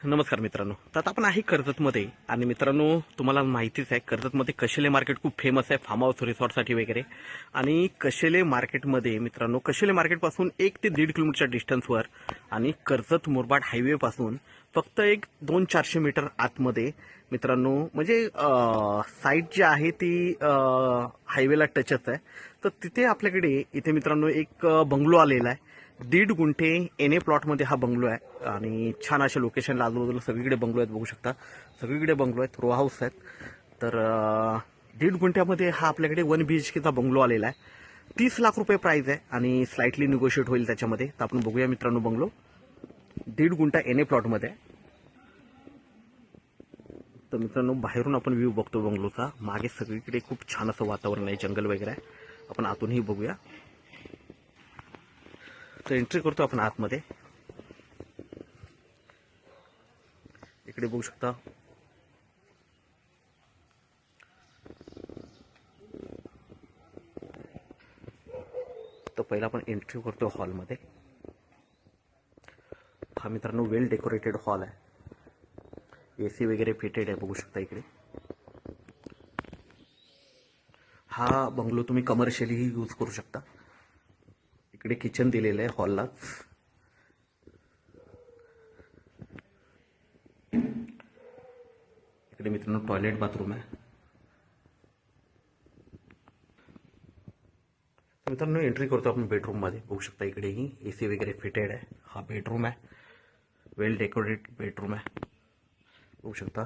नमस्कार मित्रांनो. तर आता आपण आहे कर्जतमध्ये आणि मित्रांनो तुम्हाला माहितीच आहे कर्जतमध्ये कशेले मार्केट खूप फेमस आहे फार्म हाऊस रिसॉर्टसाठी वगैरे. आणि कशेले मार्केटमध्ये मित्रांनो कशेले मार्केटपासून 1 ते 1.5 किलोमीटरच्या डिस्टन्सवर आणि कर्जत मुरबाड हायवेपासून फक्त एक 200-400 मीटर आतमध्ये मित्रांनो म्हणजे साईट जी आहे ती हायवेला टचच आहे. तर तिथे आपल्याकडे इथे मित्रांनो एक बंगलो आलेला आहे. 1.5 गुंठे एन प्लॉटमध्ये हा बंगलो आहे आणि छान अशा लोकेशनला आजूबाजूला सगळीकडे बंगलो आहेत, बघू शकता सगळीकडे बंगलो आहेत, रो हाऊस आहेत. तर 1.5 गुंठ्यामध्ये हा आपल्याकडे 1 BHKचा बंगलो आलेला आहे. 30 लाख रुपये प्राइस आहे आणि स्लाइटली निगोशिएट होईल त्याच्यामध्ये. तर आपण बघूया मित्रांनो बंगलो 1.5 गुंठा एन प्लॉटमध्ये आहे. तर मित्रांनो बाहेरून आपण व्ह्यू बघतो बंगलोचा. मागे सगळीकडे खूप छान असं वातावरण आहे, जंगल वगैरे आहे. आपण आतूनही बघूया. तर एंट्री करतो आपण आतमध्ये. इकडे बघू शकता तर पहिला आपण एंट्री करतो हॉलमध्ये. हा मित्रांनो वेल डेकोरेटेड हॉल आहे, AC वगैरे फिटेड आहे, बघू शकता इकडे. हा बंगलो तुम्ही कमर्शियलीही यूज करू शकता. इकडे किचन दिलेलं आहे हॉलला. इकडे मित्रांनो टॉयलेट बाथरूम आहे. मित्रांनो एंट्री करतो आपण बेडरूम मध्ये. बघू शकता इकडेही AC वगैरे फिटेड आहे. हा बेडरूम आहे, वेल डेकोरेटेड बेडरूम आहे, बघू शकता.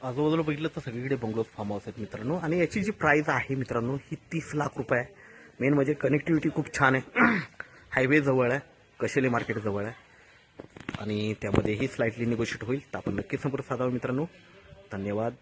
आजूबाजूला बघितलं तर सगळीकडे बंगलोज फार्म हाऊस आहेत मित्रांनो. आणि याची जी प्राइस आहे मित्रांनो ही 30 लाख रुपये आहे. मेन म्हणजे कनेक्टिव्हिटी खूप छान आहे. हायवे जवळ आहे, कशेले मार्केट जवळ आहे आणि त्यामध्येही स्लाइटली निगोशिएट होईल. तर आपण नक्की संपर्क साधावा मित्रांनो. धन्यवाद.